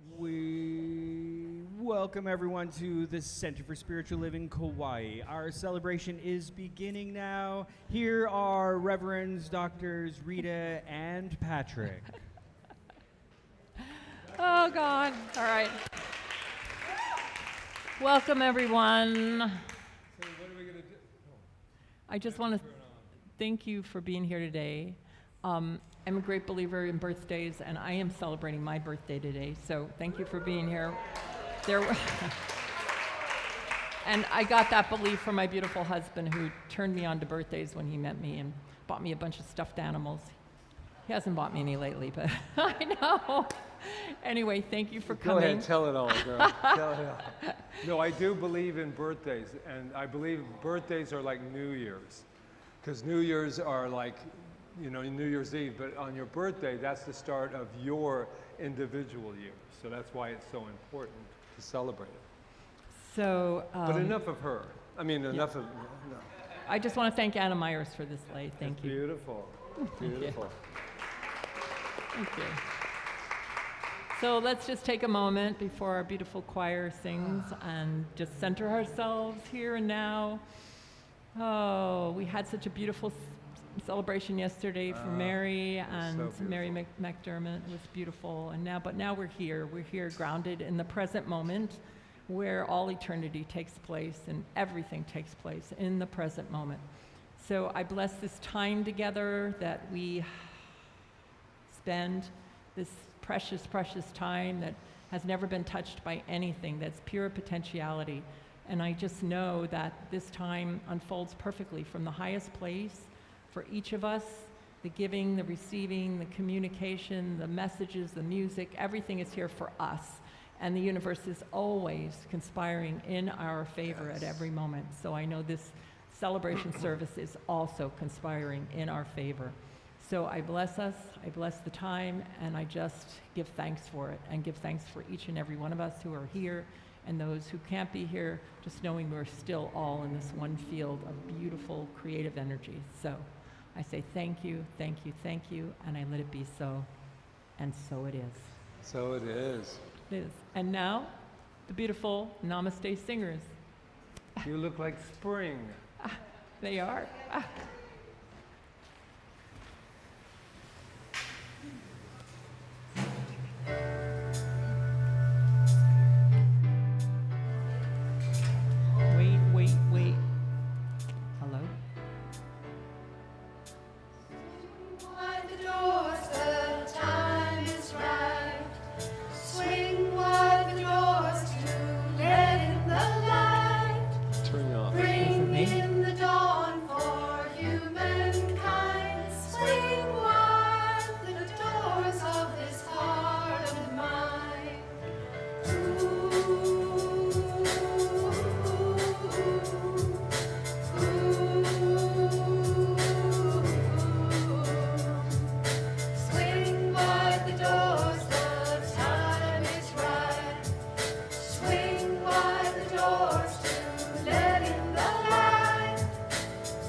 We welcome everyone to the Center for Spiritual Living Kauai. Our celebration is beginning now. Here are Reverends Doctors Rita and Patrick. Oh, God. All right. Welcome, everyone. So what are we going to do? I just want to thank you for being here today. I'm a great believer in birthdays, and I am celebrating my birthday today, so thank you for being here. And I got that belief from my beautiful husband, who turned me on to birthdays when he met me and bought me a bunch of stuffed animals. He hasn't bought me any lately, but I know. Anyway, thank you for coming. Go ahead, tell it all, girl. Tell it all. No, I do believe in birthdays, and I believe birthdays are like New Year's, because New Year's are like, you know, New Year's Eve, but on your birthday, that's the start of your individual year. So that's why it's so important to celebrate it. So, but enough of her. I mean, enough of, no. I just want to thank Anna Myers for this light. Thank you. Beautiful, beautiful. Thank you. So let's just take a moment before our beautiful choir sings and just center ourselves here and now. Oh, we had such a beautiful celebration yesterday for Mary and so Mary McDermott. It was beautiful. And now we're here. We're here grounded in the present moment, where all eternity takes place and everything takes place in the present moment. So I bless this time together that we spend, this precious, precious time that has never been touched by anything, that's pure potentiality. And I just know that this time unfolds perfectly from the highest place for each of us. The giving, the receiving, the communication, the messages, the music, everything is here for us. And the universe is always conspiring in our favor at every moment. So I know this celebration service is also conspiring in our favor. So I bless us, I bless the time, and I just give thanks for it, and give thanks for each and every one of us who are here, and those who can't be here, just knowing we're still all in this one field of beautiful, creative energy. So I say thank you, thank you, thank you, and I let it be so, and so it is. So it is. It is. And now, the beautiful Namaste Singers. You look like spring. They are. Wait. Hello? Wide the doors, the time is right. Swing wide the doors to let in the light. Turn you off. Bring in the dawn for humankind. Swing wide the doors of this heart of mine. Swing wide the doors, the time is right. Swing wide the doors to let in the light.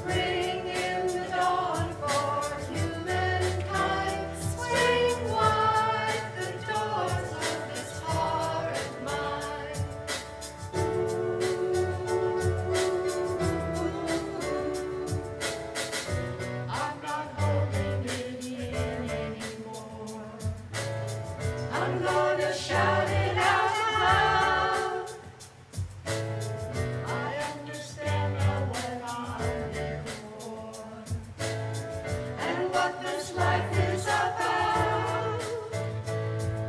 Bring in the dawn for humankind. Swing wide the doors of this heart of mine. I'm not holding it in anymore. I'm gonna shout it out loud. I understand now what I'm here for, and what this life is about.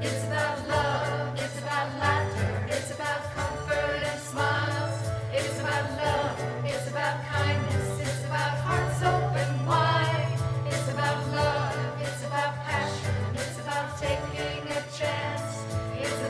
It's about love, it's about laughter, it's about comfort and smiles. It's about love, it's about kindness, it's about hearts open wide. It's about love, it's about passion, it's about taking a chance. It's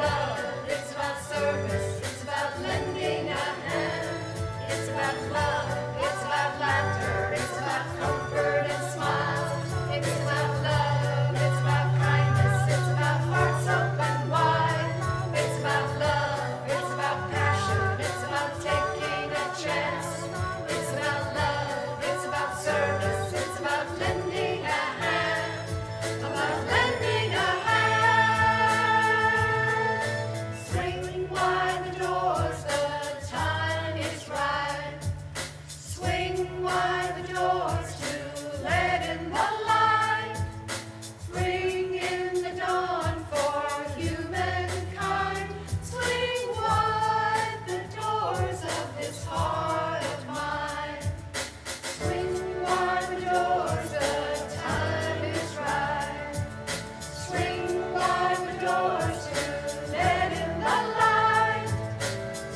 love, it's about service, it's about lending a hand. It's about love, it's about laughter, it's about comfort and smiles. It's about love, it's about kindness, it's about hearts open wide. It's about love, it's about passion, it's about taking a chance. It's about love, it's about service, it's about lending a hand. About lending a hand. Swing wide the doors, the time is right. Swing wide the doors to let in the light. Bring in the dawn for humankind. Swing wide the doors of this heart of mine. Swing wide the doors, the time is right. Swing wide the doors to let in the light.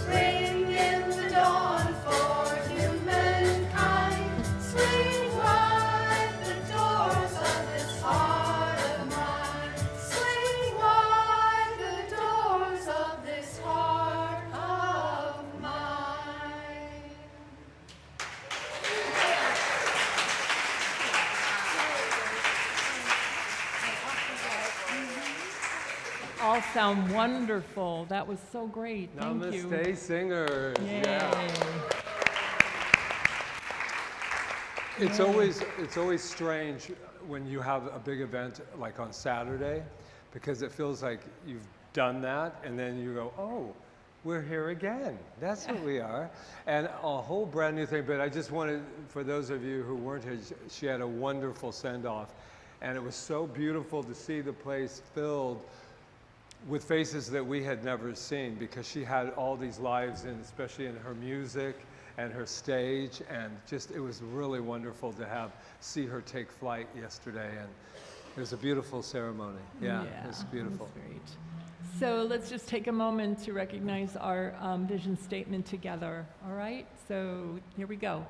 Bring in the dawn for humankind. Swing wide the doors of this heart of mine. Swing wide the doors of this heart of mine. All sound wonderful. That was so great. Thank you. Namaste Singers. Yay. Yeah. It's always strange when you have a big event like on Saturday, because it feels like you've done that, and then you go, oh, we're here again. That's what we are. And a whole brand new thing. But I just wanted, for those of you who weren't here, she had a wonderful send-off. And it was so beautiful to see the place filled with faces that we had never seen, because she had all these lives, and especially in her music and her stage, and just it was really wonderful to see her take flight yesterday, and it was a beautiful ceremony. Yeah, it was beautiful. That's great. So let's just take a moment to recognize our vision statement together. All right. So here we go.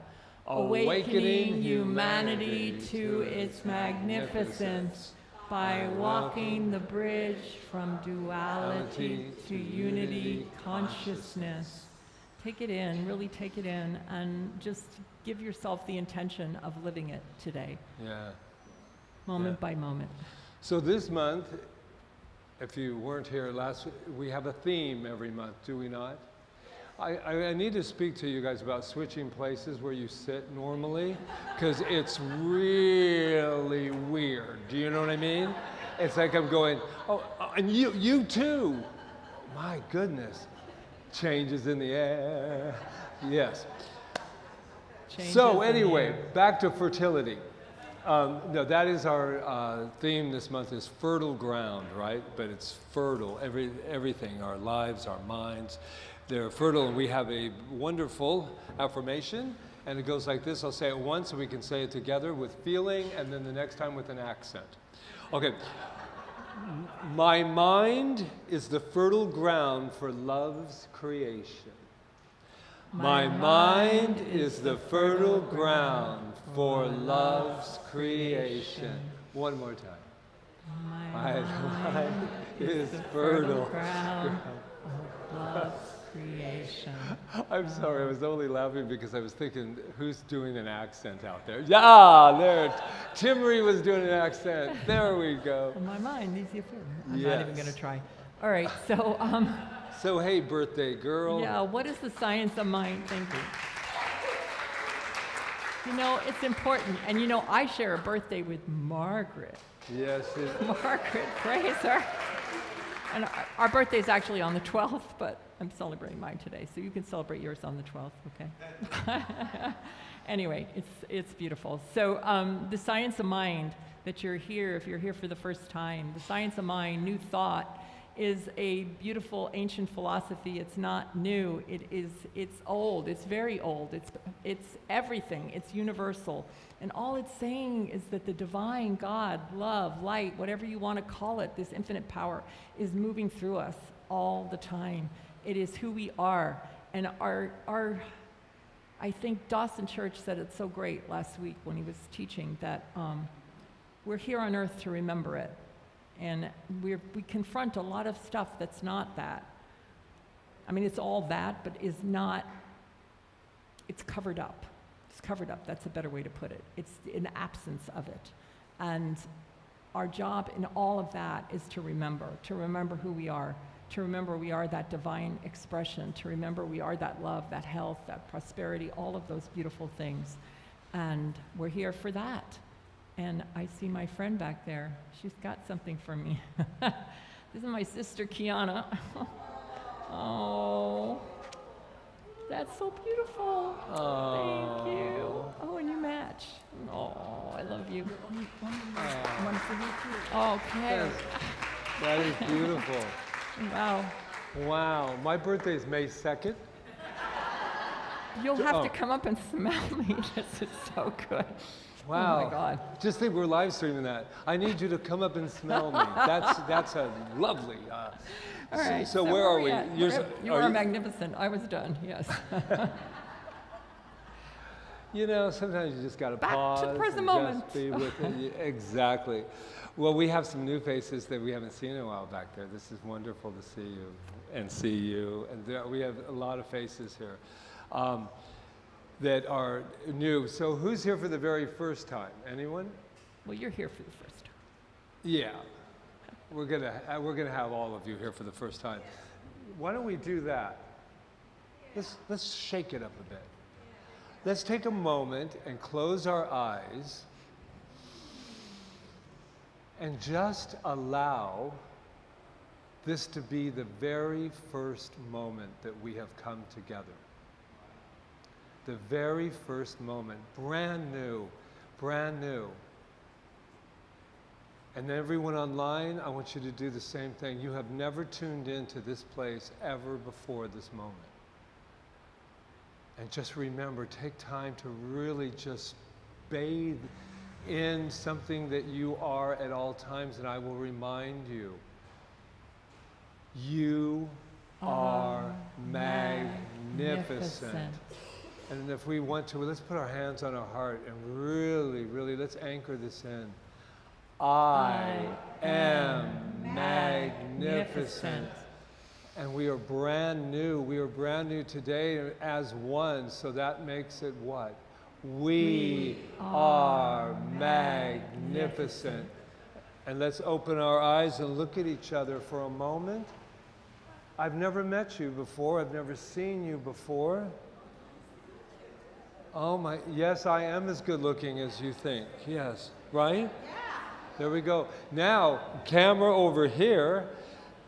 Awakening humanity to its magnificence by walking the bridge from duality to unity consciousness. Take it in, really take it in, and just give yourself the intention of living it today, Yeah. moment by moment. So this month, if you weren't here last week, we have a theme every month, do we not? I need to speak to you guys about switching places where you sit normally, because it's really weird. Do you know what I mean? It's like I'm going, oh, and you too. My goodness. Changes in the air. Yes. Changes So in the anyway, air. back to fertility. No, that is our theme this month, is fertile ground, right? But it's fertile, everything, our lives, our minds, they're fertile. And we have a wonderful affirmation, and it goes like this. I'll say it once, and we can say it together with feeling, and then the next time with an accent. Okay. My mind is the fertile ground for love's creation. My mind is the fertile ground for love's creation. One more time. My mind is the fertile ground of love's creation. I'm sorry, I was only laughing because I was thinking, who's doing an accent out there? Yeah, there. Timmery was doing an accent. There we go. My mind needs the fertile. I'm Yes. not even going to try. All right, so So hey, birthday girl. yeah, what is the science of mind? Thank you. You know, it's important. And you know, I share a birthday with Margaret. Yes. Margaret, praise her. And our birthday is actually on the 12th, but I'm celebrating mine today, so you can celebrate yours on the 12th, okay? Anyway, it's beautiful. So the science of mind, that you're here, if you're here for the first time, the science of mind, new thought, is a beautiful ancient philosophy. It's not new. It's old. It's very old. It's everything. It's universal. And all it's saying is that the divine God, love, light, whatever you want to call it, this infinite power, is moving through us all the time. It is who we are. And I think Dawson Church said it so great last week when he was teaching that we're here on earth to remember it. And we confront a lot of stuff that's not that. I mean, it's all that, but is not, it's covered up. It's covered up, that's a better way to put it. It's an absence of it. And our job in all of that is to remember who we are, to remember we are that divine expression, to remember we are that love, that health, that prosperity, all of those beautiful things. And we're here for that. And I see my friend back there. She's got something for me. This is my sister, Kiana. Oh, that's so beautiful. Oh. Thank you. Oh, and you match. Oh, I love you. One for you too. Okay. That is beautiful. Wow. Wow. My birthday is May 2nd. You'll have to come up and smell me. This is so good. Wow. Oh my God. Just think we're live streaming that. I need you to come up and smell me. That's a lovely. All right. So where are we? at? You are magnificent. I was done. Yes. You know, sometimes you just got to Back pause. to the present and moment. Just be with it. Exactly. Well, we have some new faces that we haven't seen in a while back there. This is wonderful to see you and see you. And we have a lot of faces here that are new. So who's here for the very first time? Anyone? Well, you're here for the first time. Yeah. We're gonna have all of you here for the first time. Why don't we do that? Let's shake it up a bit. Let's take a moment and close our eyes and just allow this to be the very first moment that we have come together. The very first moment, brand new, brand new. And everyone online, I want you to do the same thing. You have never tuned into this place ever before this moment. And just remember, take time to really just bathe in something that you are at all times, and I will remind you, you are magnificent. And if we want to, let's put our hands on our heart and really, really, let's anchor this in. I am magnificent. And we are brand new. We are brand new today as one, so that makes it what? We are magnificent. And let's open our eyes and look at each other for a moment. I've never met you before. I've never seen you before. Oh my, yes, I am as good looking as you think. Yes, right? Yeah. There we go. Now, camera over here.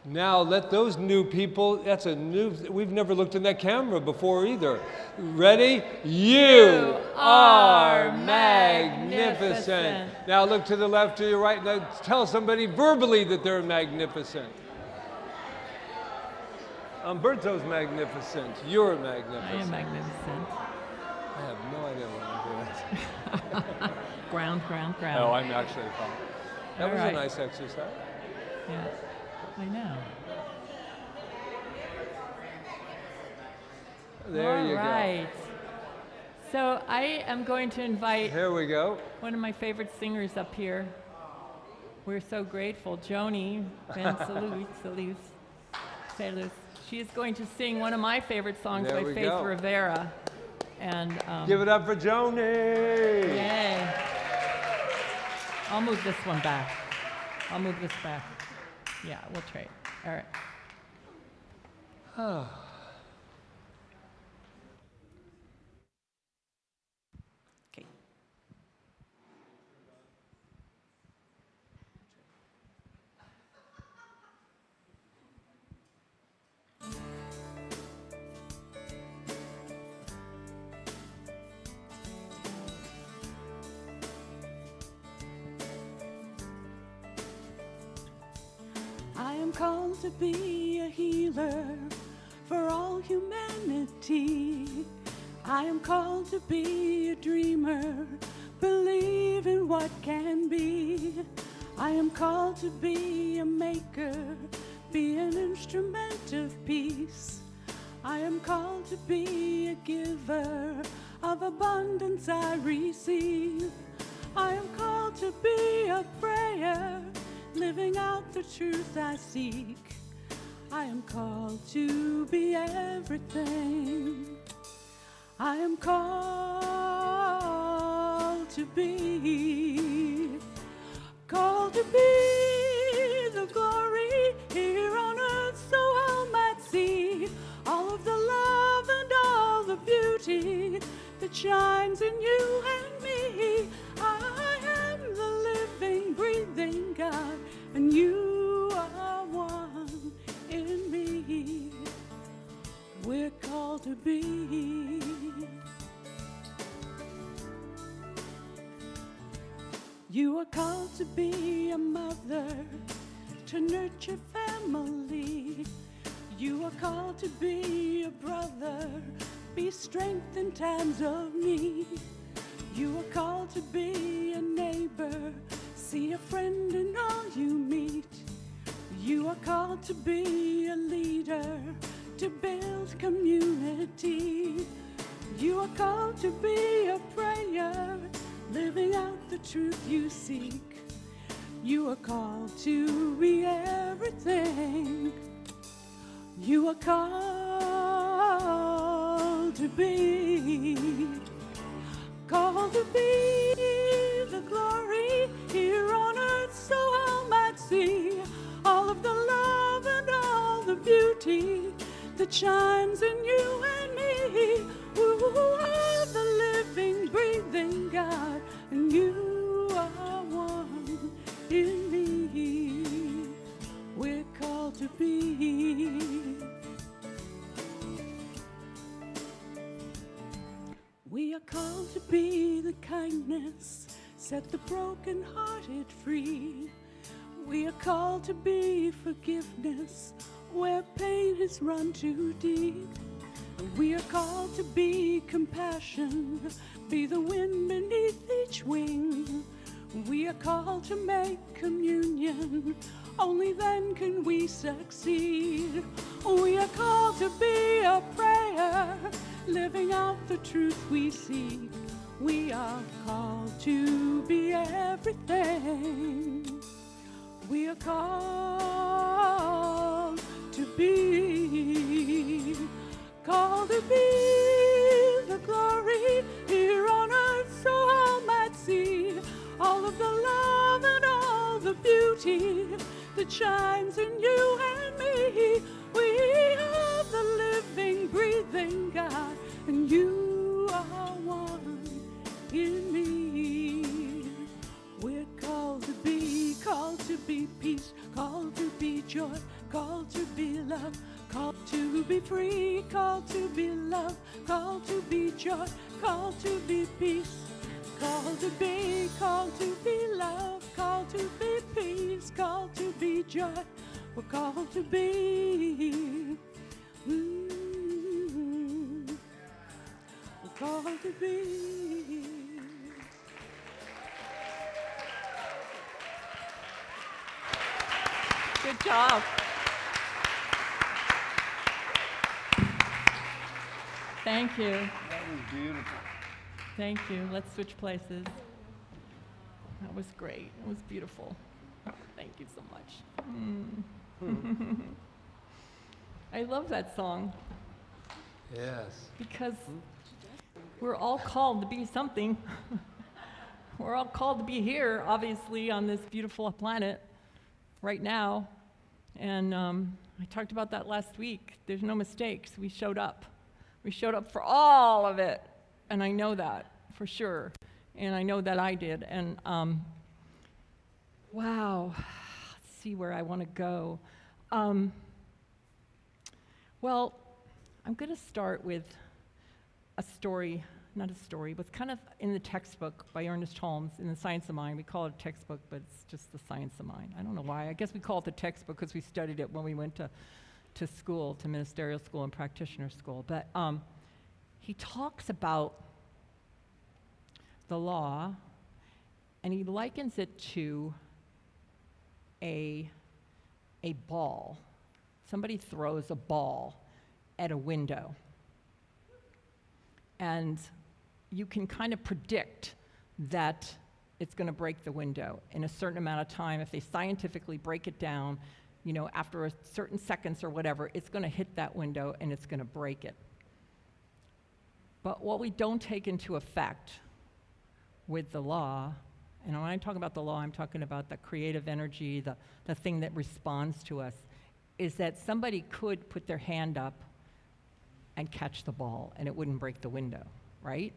Now let those new people, that's a new, we've never looked in that camera before either. Ready? You are magnificent. Now look to the left, to your right. Now tell somebody verbally that they're magnificent. Umberto's magnificent. You're magnificent. I am magnificent. I have no idea what I'm doing. Ground. Oh, I'm actually fine. That All was right. a nice exercise. Yeah, I know. There you All right. So I am going to invite Here we go. one of my favorite singers up here. We're so grateful. Joni Ben Salus. She is going to sing one of my favorite songs There by we Faith go. Rivera. And Give it up for Joni. yay. I'll move this one back. I'll move this back. Yeah, we'll trade. All right. Okay. I am called to be a healer for all humanity. I am called to be a dreamer, believe in what can be. I am called to be a maker, be an instrument of peace. I am called to be a giver, of abundance I receive. I am called to be a prayer, living out the truth I seek. I am called to be everything. I am called to be the glory here on earth, so all might see all of the love and all the beauty that shines in you and me. I am the living, breathing God, and you are one in me. We're called to be. You are called to be a mother, to nurture family. You are called to be a brother, be strength in times of need. You are called to be a neighbor, see a friend in all you meet. You are called to be a leader, to build community. You are called to be a prayer, living out the truth you seek. You are called to be everything. You are called to be the glory here on earth, so all might see all of the love and all the beauty that shines in you and me. Who are the living, breathing God, and you are one in me. We're called to be. We are called to be the kindness, set the brokenhearted free. We are called to be forgiveness, where pain has run too deep. We are called to be compassion, be the wind beneath each wing. We are called to make communion, only then can we succeed. We are called to be a prayer, living out the truth we seek. We are called to be everything. We are called to be the glory here on earth, so all might see all of the love and all the beauty that shines in you and me. We are the living, breathing God, and you are one in me. We're called to be peace, called to be joy, called to be love, called to be free, called to be love, called to be joy, called to be peace, called to be love, called to be peace, called to be joy. We're called to be. We're called to be. Good job. Thank you. That was beautiful. Thank you. Let's switch places. That was great. It was beautiful. Thank you so much. I love that song Yes. because we're all called to be something. We're all called to be here, obviously, on this beautiful planet right now. And I talked about that last week. There's no mistakes. We showed up. We showed up for all of it. And I know that for sure. And I know that I did. And wow, let's see where I want to go. Well, I'm going to start with a story, not a story, but it's kind of in the textbook by Ernest Holmes in The Science of Mind. We call it a textbook, but it's just The Science of Mind. I don't know why. I guess we call it the textbook because we studied it when we went to school, to ministerial school and practitioner school. But he talks about the law, and he likens it to a ball. Somebody throws a ball at a window, and you can kind of predict that it's going to break the window in a certain amount of time. If they scientifically break it down, after a certain seconds or whatever, it's going to hit that window and it's going to break it. But what we don't take into effect with the law, and when I talk about the law, I'm talking about the creative energy, the thing that responds to us, is that somebody could put their hand up and catch the ball and it wouldn't break the window, right?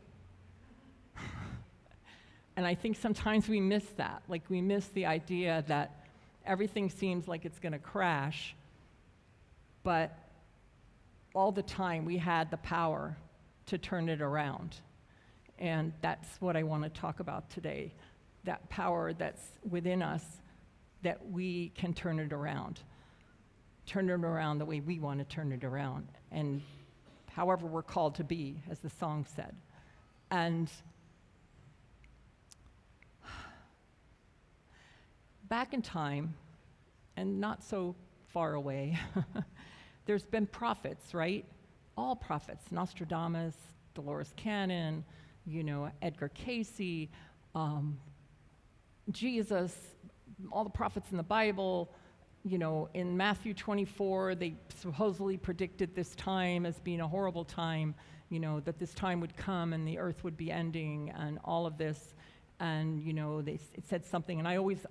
And I think sometimes we miss that. Like, we miss the idea that everything seems like it's going to crash, but all the time we had the power to turn it around. And that's what I want to talk about today, that power that's within us, that we can turn it around the way we want to turn it around, and however we're called to be, as the song said. And back in time, and not so far away, there's been prophets, right? All prophets, Nostradamus, Dolores Cannon, Edgar Casey, Jesus, all the prophets in the Bible. In Matthew 24, they supposedly predicted this time as being a horrible time, that this time would come and the earth would be ending and all of this. And, it said something, and I always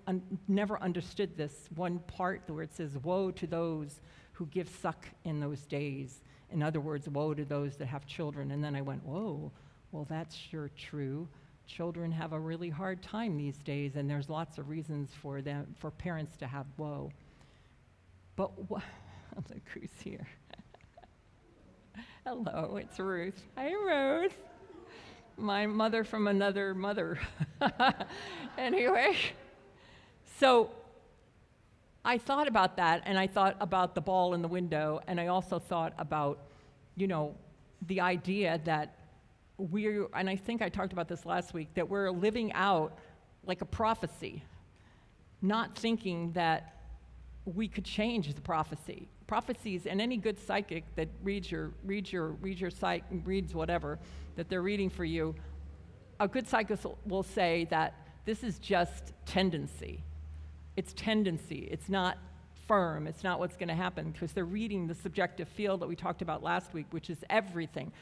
never understood this one part where it says, woe to those who give suck in those days. In other words, woe to those that have children. And then I went, whoa, well, that's sure true. Children have a really hard time these days, and there's lots of reasons for parents to have woe. But look who's here. Hello, it's Ruth. Hi, Ruth. My mother from another mother. Anyway, so I thought about that, and I thought about the ball in the window, and I also thought about, the idea that and I think I talked about this last week, that we're living out like a prophecy, not thinking that we could change the prophecy. Prophecies, and any good psychic that reads your whatever that they're reading for you, a good psychic will say that this is just tendency. It's tendency. It's not firm. It's not what's going to happen, because they're reading the subjective field that we talked about last week, which is everything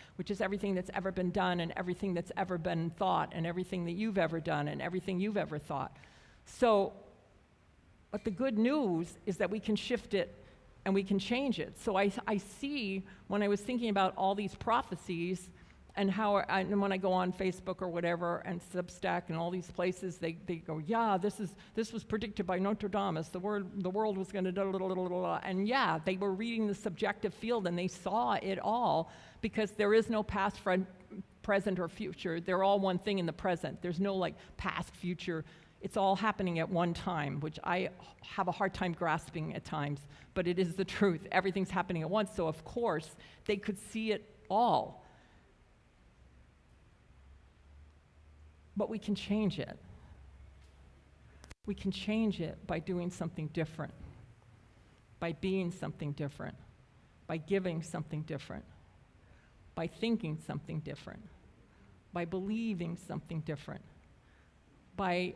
that's ever been done and everything that's ever been thought and everything that you've ever done and everything you've ever thought. So, but the good news is that we can shift it and we can change it. So I see, when I was thinking about all these prophecies and and when I go on Facebook or whatever and Substack and all these places, they go, yeah, this was predicted by Nostradamus. The world was going to and yeah, they were reading the subjective field and they saw it all, because there is no past, present, or future. They're all one thing in the present. There's no past, future. It's all happening at one time, which I have a hard time grasping at times, but it is the truth. Everything's happening at once, so of course they could see it all. But we can change it. We can change it by doing something different, by being something different, by giving something different, by thinking something different, by believing something different, by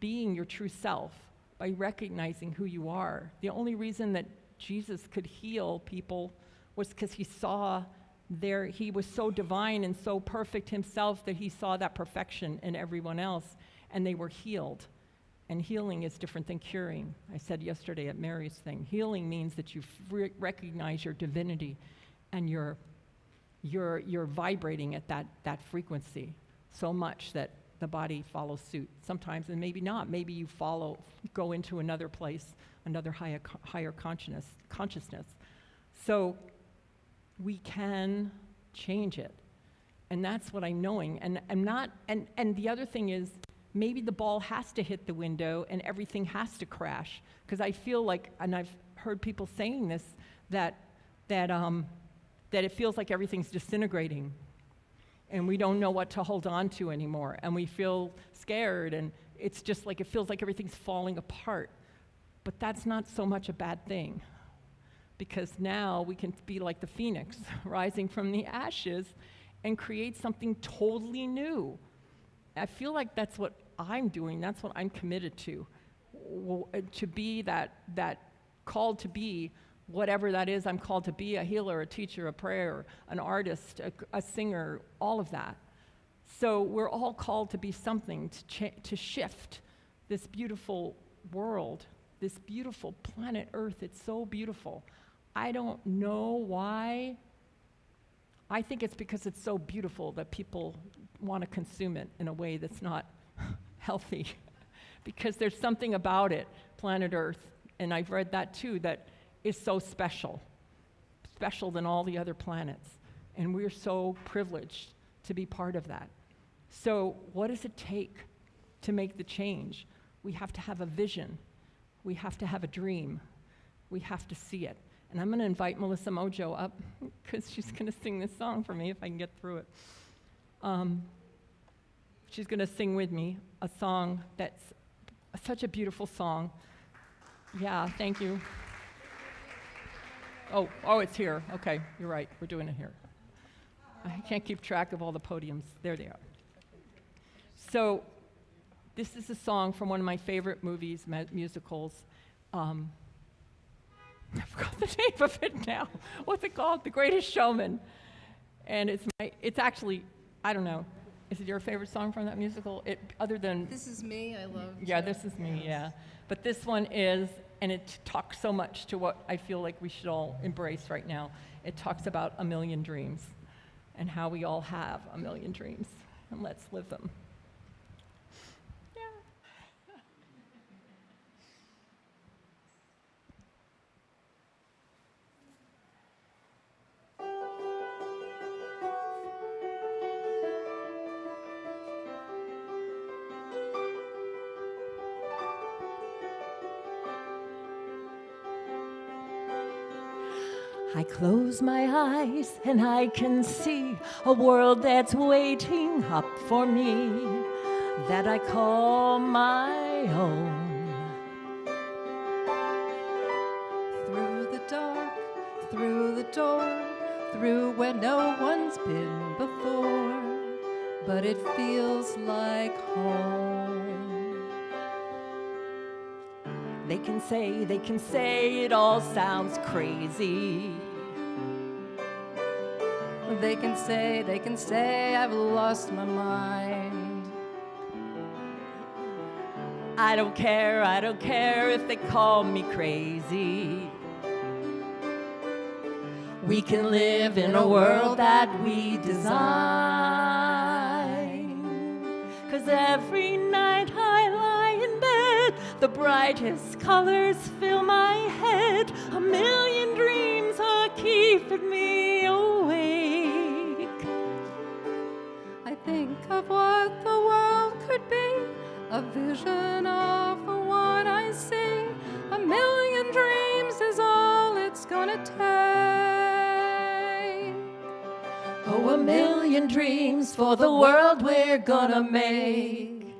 being your true self, by recognizing who you are. The only reason that Jesus could heal people was because he was so divine and so perfect himself that he saw that perfection in everyone else, and they were healed. And healing is different than curing. I said yesterday at Mary's thing, healing means that you recognize your divinity and you're vibrating at that frequency so much that the body follows suit sometimes, and maybe not. Maybe you go into another place, another higher consciousness. So we can change it, and that's what I'm knowing. And the other thing is, maybe the ball has to hit the window and everything has to crash, because I feel like, and I've heard people saying this, that it feels like everything's disintegrating. And we don't know what to hold on to anymore, and we feel scared, and it's just like it feels like everything's falling apart. But that's not so much a bad thing, because now we can be like the phoenix rising from the ashes and create something totally new. I feel like that's what I'm doing. That's what I'm committed to. To be that called to be whatever that is. I'm called to be a healer, a teacher, a prayer, an artist, a singer, all of that. So we're all called to be something, to shift this beautiful world, this beautiful planet Earth. It's so beautiful. I don't know why. I think it's because it's so beautiful that people want to consume it in a way that's not healthy. Because there's something about it, planet Earth, and I've read that too, that is so special, special than all the other planets. And we're so privileged to be part of that. So what does it take to make the change? We have to have a vision. We have to have a dream. We have to see it. And I'm going to invite Melissa Mojo up because she's going to sing this song for me if I can get through it. She's going to sing with me a song that's such a beautiful song. Yeah, thank you. Oh, it's here. Okay, you're right. We're doing it here. I can't keep track of all the podiums. There they are. So this is a song from one of my favorite movies, musicals. I forgot the name of it now. What's it called? The Greatest Showman. And it's actually, I don't know. Is it your favorite song from that musical? Other than This Is Me, I love. yeah, This Is Me, yeah. But this one is, and it talks so much to what I feel like we should all embrace right now. It talks about a million dreams and how we all have a million dreams, and let's live them. Yeah. I close my eyes and I can see a world that's waiting up for me, that I call my own. Through the dark, through the door, through where no one's been before, but it feels like home. They can say it all sounds crazy. They can say I've lost my mind. I don't care if they call me crazy. We can live in a world that we design. 'Cause every night I lie in bed, the brightest colors fill my head. A million dreams are keeping me awake. I think of what the world could be, a vision of the one I see. A million dreams is all it's gonna take. Oh, a million dreams for the world we're gonna make.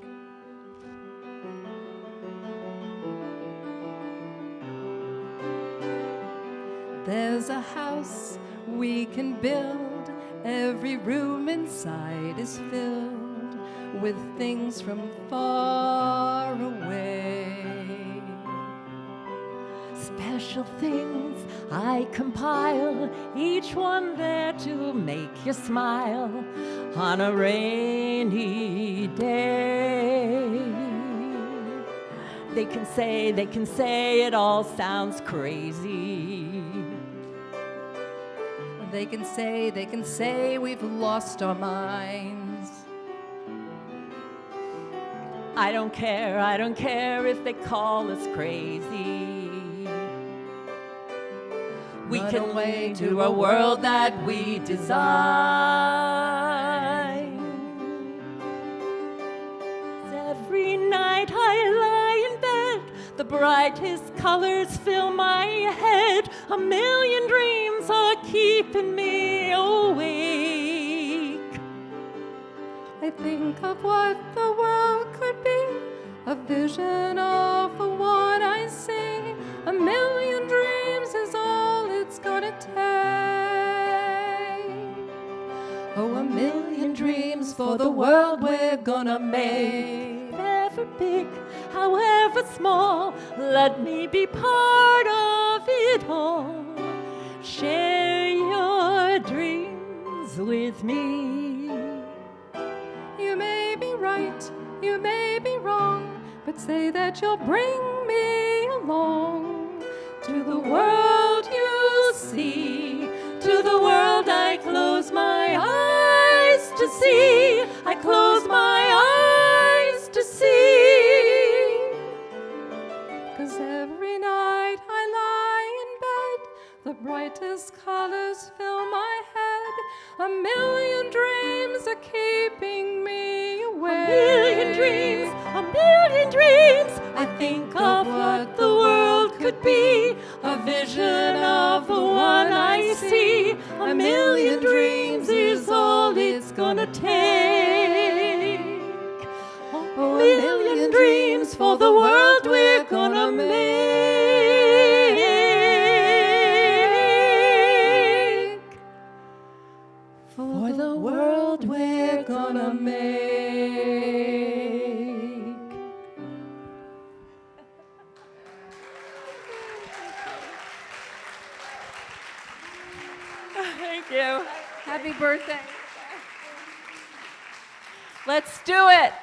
There's a house we can build. Every room inside is filled with things from far away. Special things I compile, each one there to make you smile on a rainy day. They can say it all sounds crazy. They can say we've lost our minds. I don't care if they call us crazy. We Run can away live to a world that we design. Every night I lie in bed, the brightest colors fill my head. A million dreams are keeping me awake. I think of what the world could be, a vision of the one I see. A million dreams is all it's gonna take. Oh, a million dreams for the world we're gonna make. however big, however small, let me be part of it all. Share your dreams with me. You may be right, you may be wrong, but say that you'll bring me along to the world you see, to the world I close my eyes to see. I close my eyes to see. 'Cause every night I lie in bed, the brightest colors fill my head. A million dreams are keeping me awake. A million dreams. I think of what the world could be, a vision of the one I see. A million dreams is all it's gonna take. A million dreams for the world we're gonna make. For the world we're gonna make. Thank you. Happy birthday. Let's do it.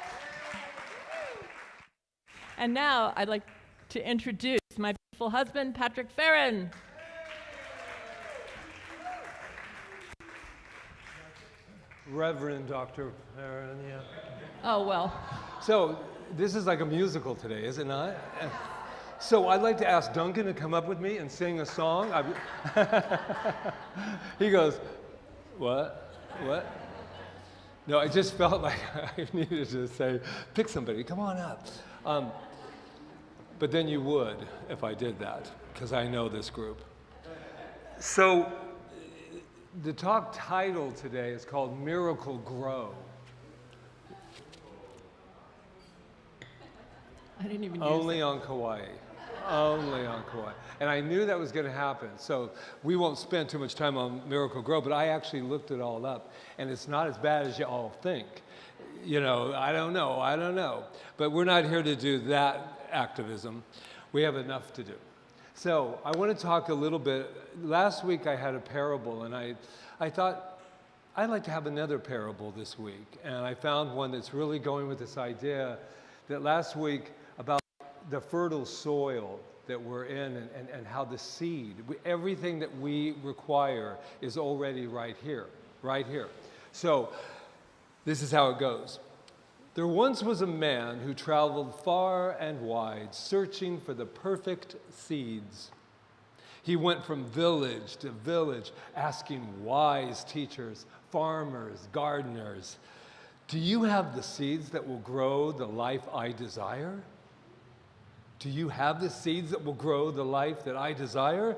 And now I'd like to introduce my beautiful husband, Patrick Feren. Reverend Dr. Feren, yeah. Oh, well. So this is like a musical today, is it not? So I'd like to ask Duncan to come up with me and sing a song. He goes, what? What? No, I just felt like I needed to say, pick somebody, come on up. But then you would if I did that, because I know this group. So the talk title today is called Miracle Grow. I didn't even Only on Kauai. Only on Kauai. And I knew that was going to happen. So we won't spend too much time on Miracle Grow, but I actually looked it all up. And it's not as bad as you all think. You know, I don't know. But we're not here to do that activism. We have enough to do. So I want to talk a little bit. Last week I had a parable, and I thought I'd like to have another parable this week. And I found one that's really going with this idea that last week about the fertile soil that we're in and how the seed, everything that we require is already right here, right here. So this is how it goes. There once was a man who traveled far and wide, searching for the perfect seeds. He went from village to village, asking wise teachers, farmers, gardeners, do you have the seeds that will grow the life I desire? Do you have the seeds that will grow the life that I desire?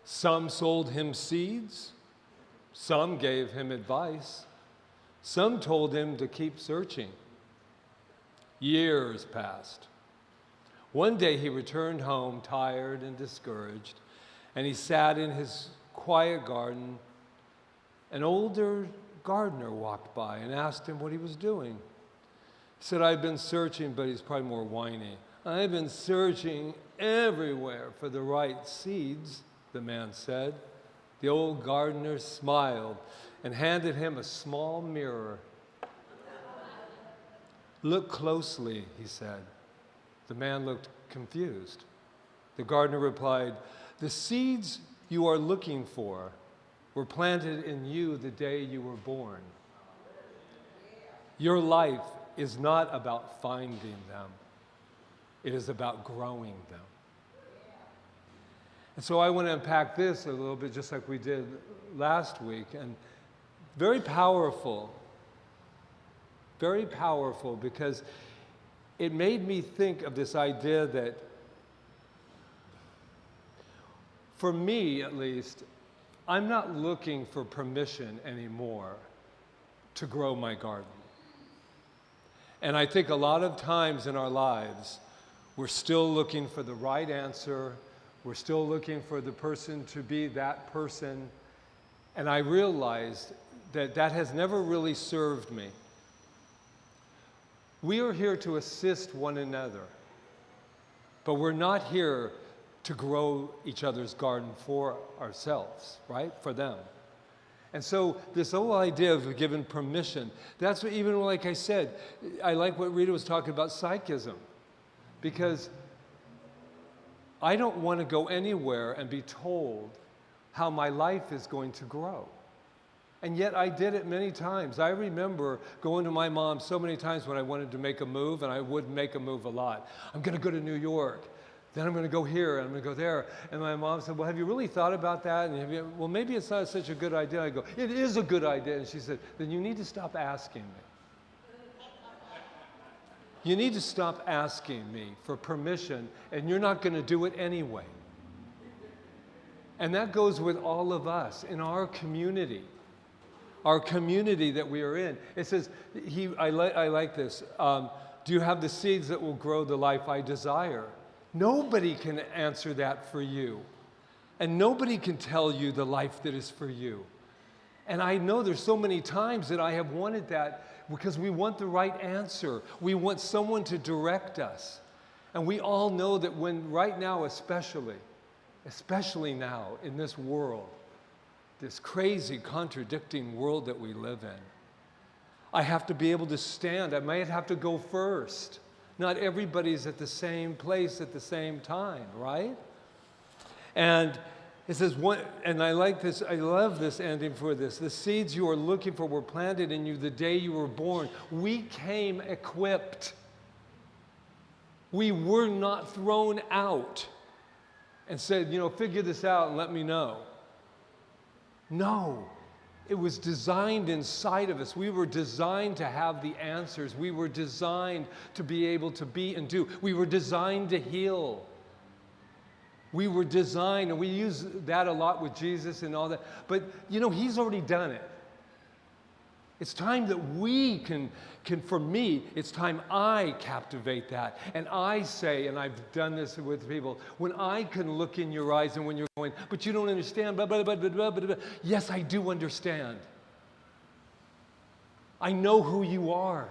Some sold him seeds. Some gave him advice. Some told him to keep searching. Years passed. One day he returned home tired and discouraged, and he sat in his quiet garden. An older gardener walked by and asked him what he was doing. He said, I've been searching, but he's probably more whiny. I've been searching everywhere for the right seeds, the man said. The old gardener smiled and handed him a small mirror. Look closely, he said. The man looked confused. The gardener replied, the seeds you are looking for were planted in you the day you were born. Your life is not about finding them. It is about growing them. And so I want to unpack this a little bit just like we did last week. And very powerful because it made me think of this idea that, for me at least, I'm not looking for permission anymore to grow my garden. And I think a lot of times in our lives, we're still looking for the right answer. We're still looking for the person to be that person. And I realized that that has never really served me. We are here to assist one another, but we're not here to grow each other's garden for ourselves, right? For them. And so this whole idea of given permission, that's what, even like I said, I like what Rita was talking about, psychism, because I don't want to go anywhere and be told how my life is going to grow. And yet I did it many times. I remember going to my mom so many times when I wanted to make a move, and I would make a move a lot. I'm going to go to New York. Then I'm going to go here, and I'm going to go there. And my mom said, well, have you really thought about that? And well, maybe it's not such a good idea. I go, it is a good idea. And she said, then you need to stop asking me. You need to stop asking me for permission, and you're not going to do it anyway. And that goes with all of us in our community that we are in. It says, I like this, do you have the seeds that will grow the life I desire? Nobody can answer that for you. And nobody can tell you the life that is for you. And I know there's so many times that I have wanted that because we want the right answer. We want someone to direct us. And we all know that when, right now especially now in this world, this crazy, contradicting world that we live in, I have to be able to stand. I might have to go first. Not everybody's at the same place at the same time, right? And it says, and I like this, I love this ending for this. The seeds you are looking for were planted in you the day you were born. We came equipped. We were not thrown out and said, figure this out and let me know. No. It was designed inside of us. We were designed to have the answers. We were designed to be able to be and do. We were designed to heal. We were designed, and we use that a lot with Jesus and all that. But, He's already done it. It's time that we can, for me, it's time I captivate that. And I say, and I've done this with people, when I can look in your eyes and when you're going, but you don't understand, blah, blah, blah, blah, blah, blah, blah. Yes, I do understand. I know who you are.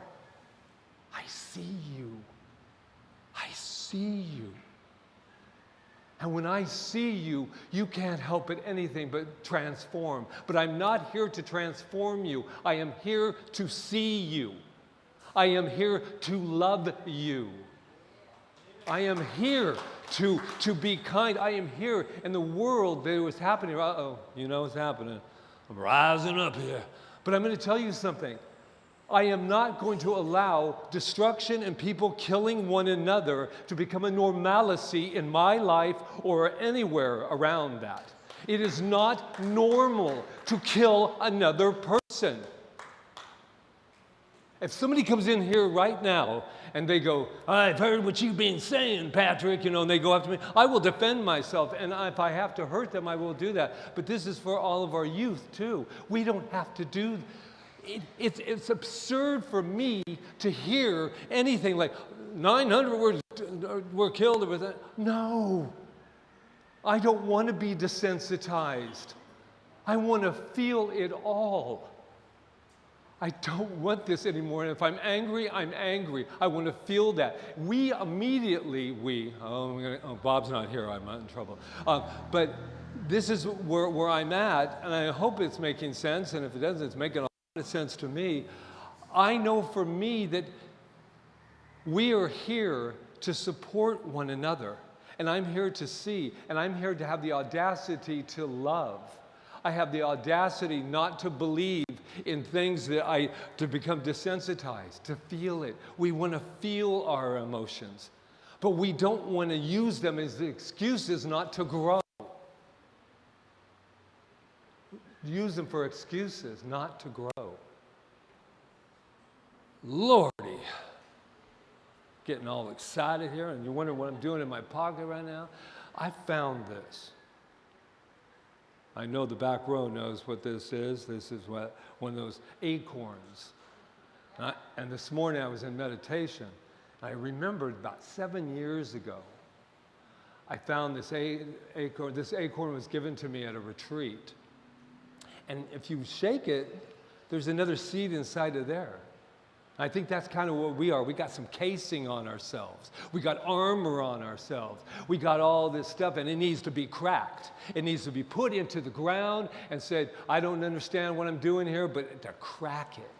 I see you. I see you. And when I see you, you can't help but anything but transform. But I'm not here to transform you. I am here to see you. I am here to love you. I am here to be kind. I am here in the world that was happening. Uh-oh, what's happening. I'm rising up here. But I'm going to tell you something. I am not going to allow destruction and people killing one another to become a normalcy in my life or anywhere around that. It is not normal to kill another person. If somebody comes in here right now and they go, I've heard what you've been saying, Patrick, and they go after me, I will defend myself, and if I have to hurt them, I will do that. But this is for all of our youth, too. We don't have to do It's absurd for me to hear anything like 900 were killed. No, I don't want to be desensitized. I want to feel it all. I don't want this anymore. And if I'm angry, I'm angry. I want to feel that. Bob's not here. I'm not in trouble. But this is where I'm at, and I hope it's making sense. And if it doesn't, it's making sense to me. I know for me that we are here to support one another, and I'm here to see, and I'm here to have the audacity to love. I have the audacity not to believe in things to become desensitized, to feel it. We want to feel our emotions, but we don't want to use them as excuses not to grow. Use them for excuses not to grow. Lordy. Getting all excited here, and you wonder what I'm doing in my pocket right now. I found this. I know the back row knows what this is. This is one of those acorns. And this morning I was in meditation. I remembered about 7 years ago, I found this acorn. This acorn was given to me at a retreat. And if you shake it, there's another seed inside of there. I think that's kind of what we are. We got some casing on ourselves. We got armor on ourselves. We got all this stuff, and it needs to be cracked. It needs to be put into the ground and said, I don't understand what I'm doing here, but to crack it.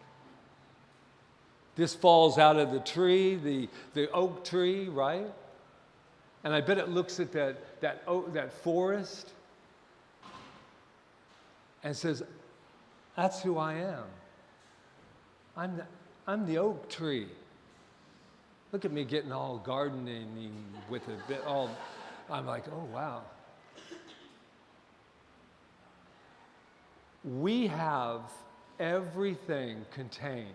This falls out of the tree, the oak tree, right? And I bet it looks at that forest and says, that's who I am. I'm the oak tree. Look at me getting all gardening with a bit all, I'm like, oh wow. We have everything contained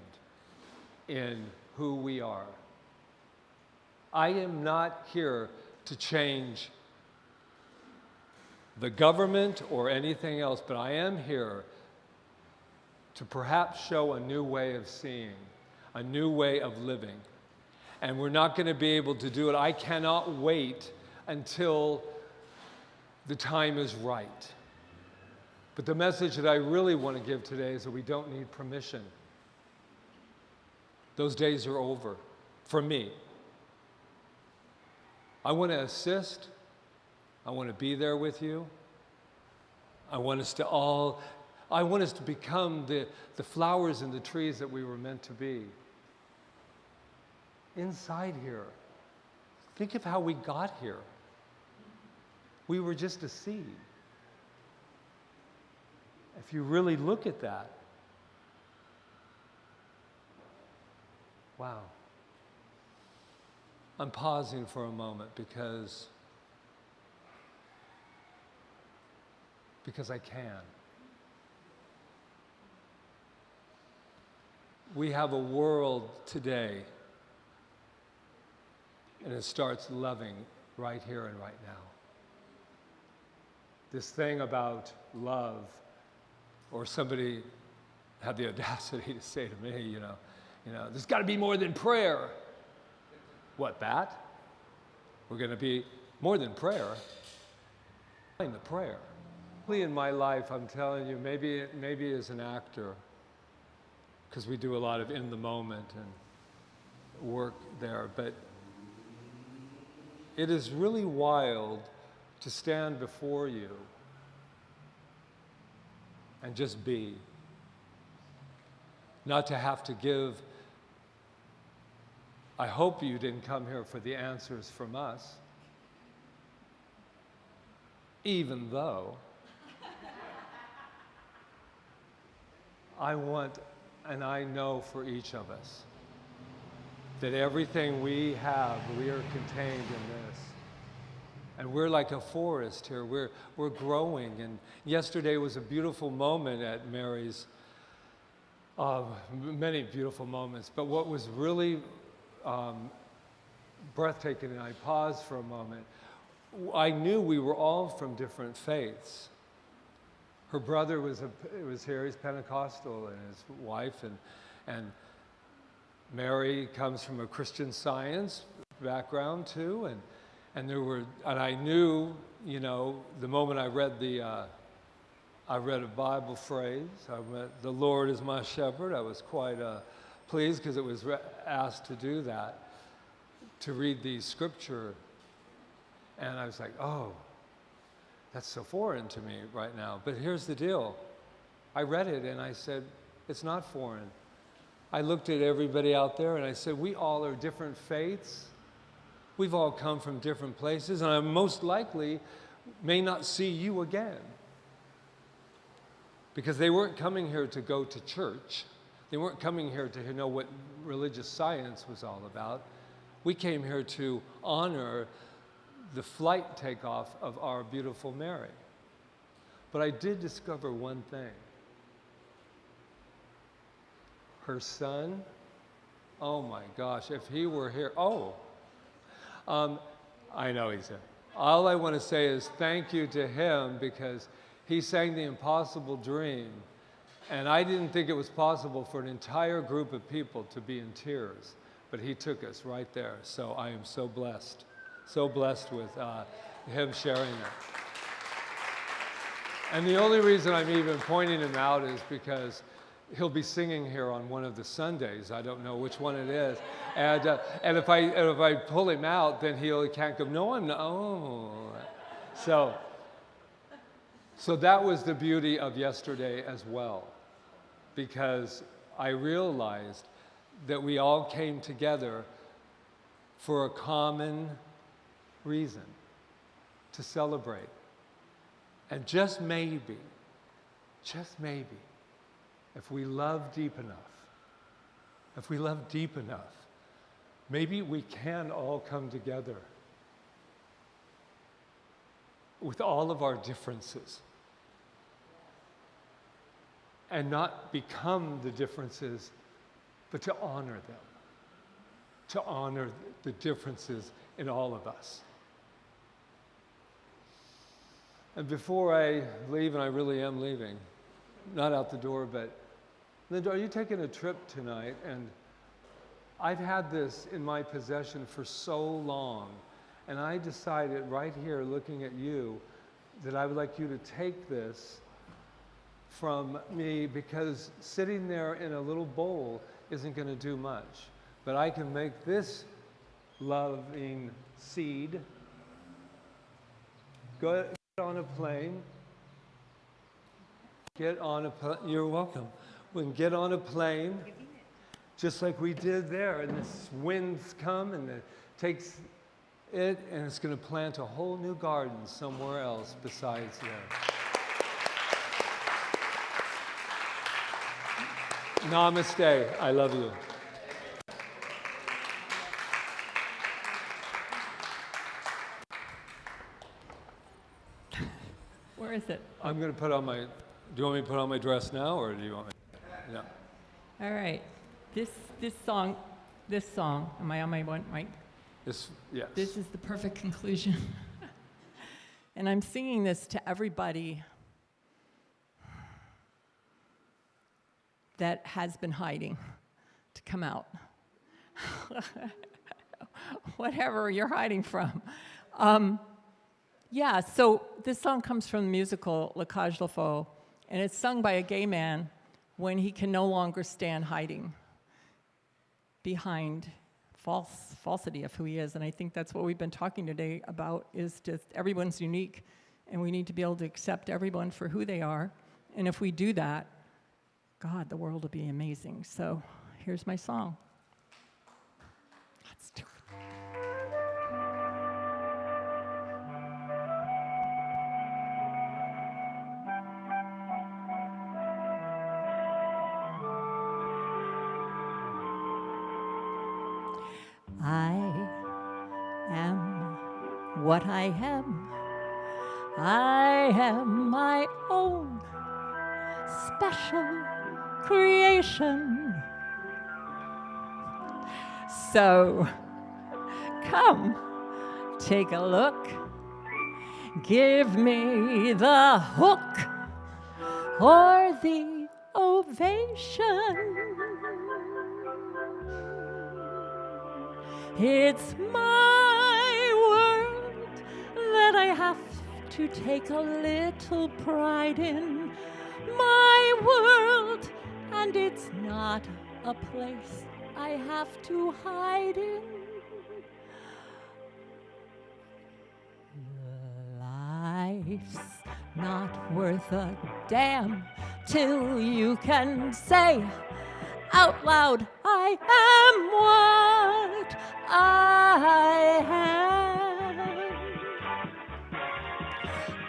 in who we are. I am not here to change the government or anything else, but I am here to perhaps show a new way of seeing, a new way of living. And we're not going to be able to do it. I cannot wait until the time is right. But the message that I really want to give today is that we don't need permission. Those days are over for me. I want to assist. I want to be there with you. I want us to become the flowers and the trees that we were meant to be. Inside here, think of how we got here. We were just a seed. If you really look at that, wow. I'm pausing for a moment because I can. We have a world today, and it starts loving right here and right now. This thing about love, or somebody had the audacity to say to me, you know, there's got to be more than prayer. What, that? We're going to be more than prayer. The prayer. In my life, I'm telling you, maybe as an actor, because we do a lot of in the moment and work there, but it is really wild to stand before you and just be. Not to have to give. I hope you didn't come here for the answers from us, even though I want, and I know for each of us, that everything we have, we are contained in this. And we're like a forest here. We're growing. And yesterday was a beautiful moment at Mary's, many beautiful moments. But what was really breathtaking, and I paused for a moment, I knew we were all from different faiths. Her brother was here, he's Pentecostal, and his wife, and Mary comes from a Christian Science background too, and I knew, the moment I read I read a Bible phrase, I read, "The Lord is my shepherd." I was quite pleased because it was asked to do that, to read the scripture, and I was like, oh, that's so foreign to me right now. But here's the deal. I read it and I said, it's not foreign. I looked at everybody out there and I said, we all are different faiths. We've all come from different places, and I most likely may not see you again. Because they weren't coming here to go to church. They weren't coming here to know what religious science was all about. We came here to honor the flight takeoff of our beautiful Mary. But I did discover one thing. Her son, oh my gosh, if he were here, I know he's here. All I want to say is thank you to him, because he sang the impossible dream, and I didn't think it was possible for an entire group of people to be in tears, but he took us right there. So I am so blessed with him sharing that. And the only reason I'm even pointing him out is because he'll be singing here on one of the Sundays. I don't know which one it is. And if I pull him out, then he can't go, no, I'm not. Oh. So that was the beauty of yesterday as well, because I realized that we all came together for a common reason, to celebrate. And just maybe, if we love deep enough, maybe we can all come together with all of our differences and not become the differences, but to honor them, to honor the differences in all of us. And before I leave, and I really am leaving, not out the door, but Linda, are you taking a trip tonight? And I've had this in my possession for so long, and I decided right here, looking at you, that I would like you to take this from me, because sitting there in a little bowl isn't going to do much. But I can make this loving seed go on a plane. You're welcome. We can get on a plane, just like we did there, and this winds come and it takes it, and it's going to plant a whole new garden somewhere else besides there. Namaste. I love you. Where is it? I'm going to put on my, do you want me to put on my dress now, or do you want me? Yeah. All right. This song, am I on my one mic? Yes. This is the perfect conclusion. And I'm singing this to everybody that has been hiding to come out. Whatever you're hiding from. Yeah, so this song comes from the musical La Cage aux Folles, and it's sung by a gay man when he can no longer stand hiding behind falsity of who he is. And I think that's what we've been talking today about, is just everyone's unique, and we need to be able to accept everyone for who they are. And if we do that, God, the world will be amazing. So here's my song. Let's do it. I am what I am. I am my own special creation. So, come, take a look. Give me the hook or the ovation. It's my world that I have to take a little pride in. My world, and it's not a place I have to hide in. Life's not worth a damn till you can say out loud, I am what I am.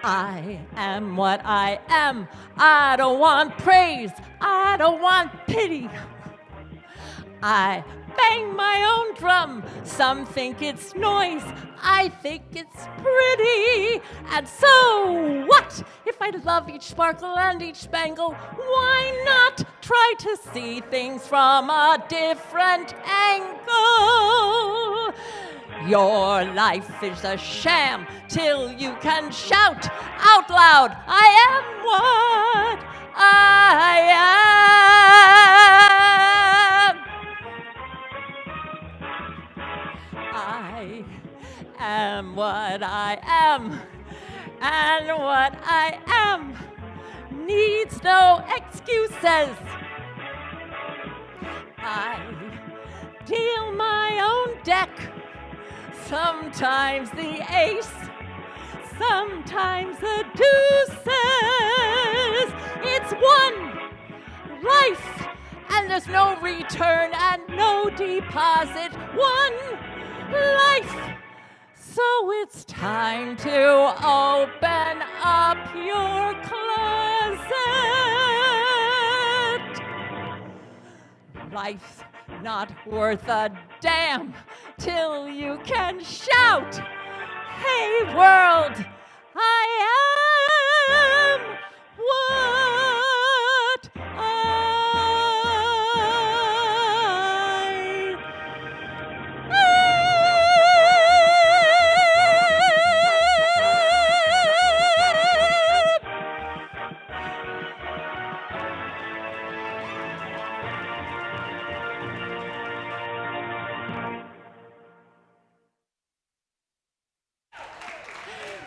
I am what I am. I don't want praise. I don't want pity. I bang my own drum. Some think it's noise. I think it's pretty. And so what? If I love each sparkle and each spangle, why not try to see things from a different angle? Your life is a sham till you can shout out loud, I am what I am. I am what I am, and what I am needs no excuses. I deal my own deck. Sometimes the ace, sometimes the deuces. It's one life, and there's no return and no deposit. One life. So it's time to open up your closet. Life's not worth a damn till you can shout, "Hey world, I am what I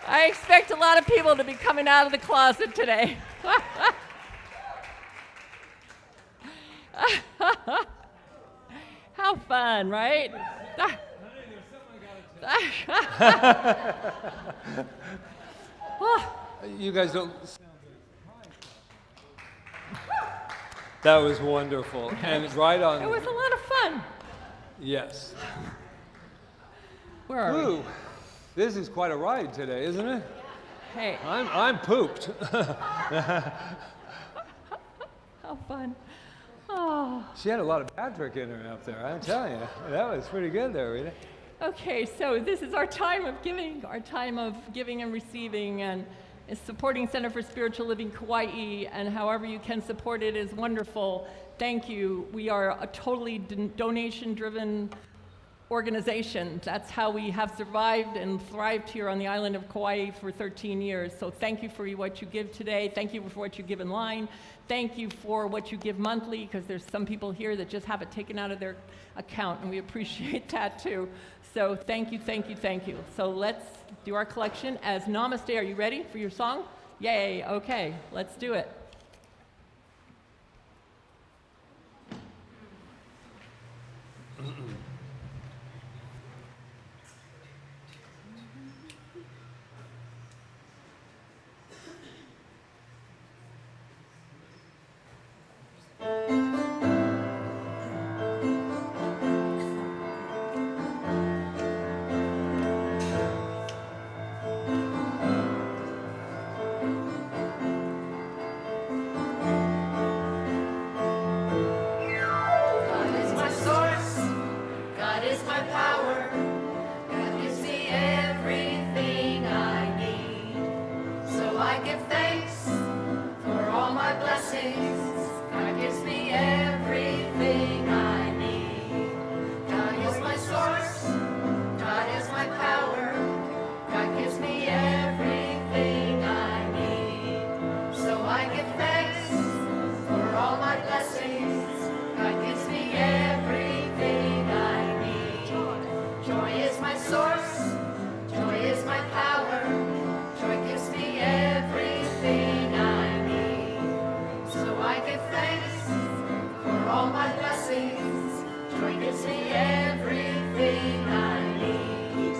I expect a lot of people to be coming out of the closet today. How fun, right? You guys don't. That was wonderful, and right on. It was a lot of fun. Yes. Where are we? Ooh, this is quite a ride today, isn't it? Hey, I'm pooped. how fun. Oh. She had a lot of Patrick in her up there, I'm telling you. That was pretty good there, Rita. Okay, so this is our time of giving and receiving, and is supporting Center for Spiritual Living Kauai, and however you can support it is wonderful. Thank you. We are a totally donation-driven organization. That's how we have survived and thrived here on the island of Kauai for 13 years. So thank you for what you give today. Thank you for what you give in line. Thank you for what you give monthly, because there's some people here that just have it taken out of their account, and we appreciate that too. So thank you, thank you, thank you. So let's do our collection as Namaste. Are you ready for your song? Yay, okay, let's do it. God is my source, God is my power, God gives me everything I need. So I give thanks for all my blessings, God gives me everything I need. God is my source, God is my power, God gives me everything I need. So I give thanks for all my blessings, God gives me everything I need. Joy is my source, joy is my power, joy gives me everything I need. So I give thanks for all my blessings, joy gives me everything I need.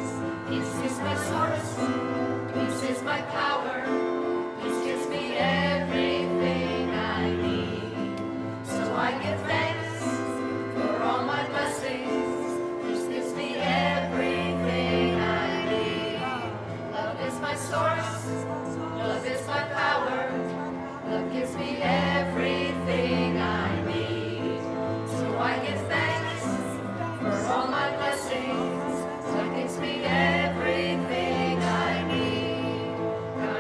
Peace is my source, peace is my power, peace gives me everything I need. So I give thanks for all my blessings, peace gives me everything I need. Love is my source, love is my power, love gives me everything I need. So I give thanks for all my blessings, love gives me everything I need. God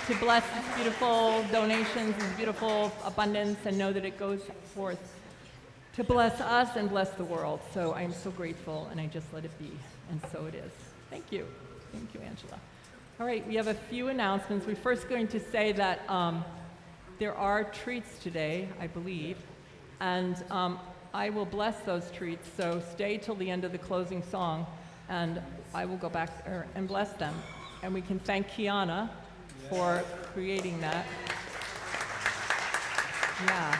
to bless these beautiful donations, this beautiful abundance, and know that it goes forth to bless us and bless the world. So I'm so grateful, and I just let it be, and so it is. Thank you. Thank you, Angela. All right, we have a few announcements. We're first going to say that there are treats today, I believe, and I will bless those treats, so stay till the end of the closing song, and I will go back and bless them. And we can thank Kiana for creating that. Yeah.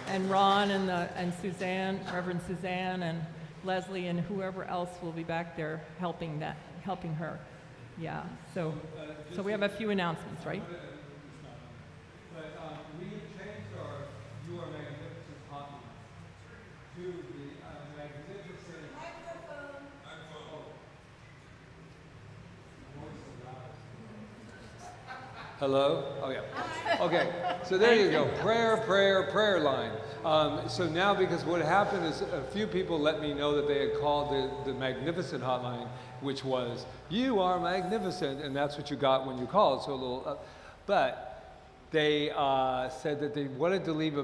And Ron and Suzanne, Reverend Suzanne, and Leslie, and whoever else will be back there helping her. Yeah. So we have a few announcements, right? But we changed our "You Are Magnificent" hotline to the magnificent. Microphone. Hello? Oh, yeah. Okay, so there you go. Prayer line. So now, because what happened is a few people let me know that they had called the Magnificent hotline, which was, "You are magnificent," and that's what you got when you called. So a little, but they said that they wanted to leave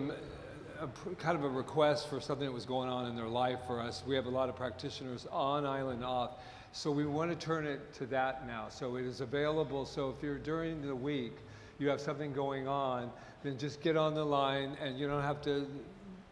kind of a request for something that was going on in their life for us. We have a lot of practitioners on island off. So we want to turn it to that now. So it is available. So if you're during the week, you have something going on, then just get on the line, and you don't have to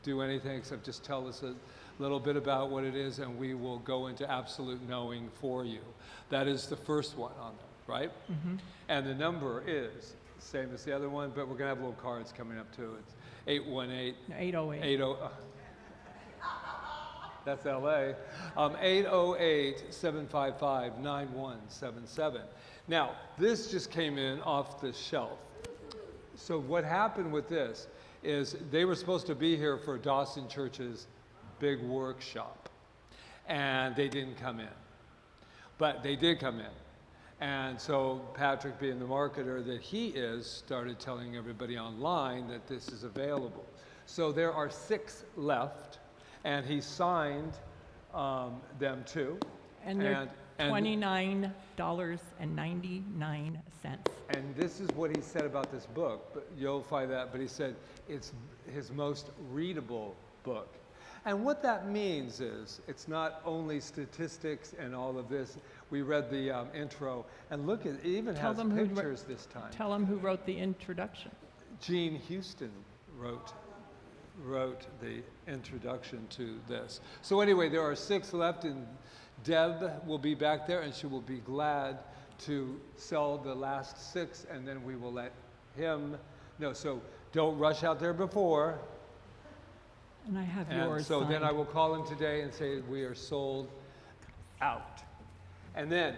do anything except just tell us a little bit about what it is, and we will go into absolute knowing for you. That is the first one on there, right? Mm-hmm. And the number is same as the other one, but we're going to have little cards coming up too. It's 818. 808. That's LA. 808-755-9177. Now, this just came in off the shelf. So what happened with this is they were supposed to be here for Dawson Church's big workshop, and they didn't come in. But they did come in. And so Patrick, being the marketer that he is, started telling everybody online that this is available. So there are 6 left. And he signed them too. And they're $29.99. And this is what he said about this book, but you'll find that, but he said it's his most readable book. And what that means is it's not only statistics and all of this. We read the intro, and look, it even has pictures this time. Tell them who wrote the introduction. Gene Houston wrote the introduction to this. So anyway, there are 6 left, and Deb will be back there, and she will be glad to sell the last 6, and then we will let him know. So don't rush out there before. And I have And yours so signed. then I will call him today and say we are sold out. And then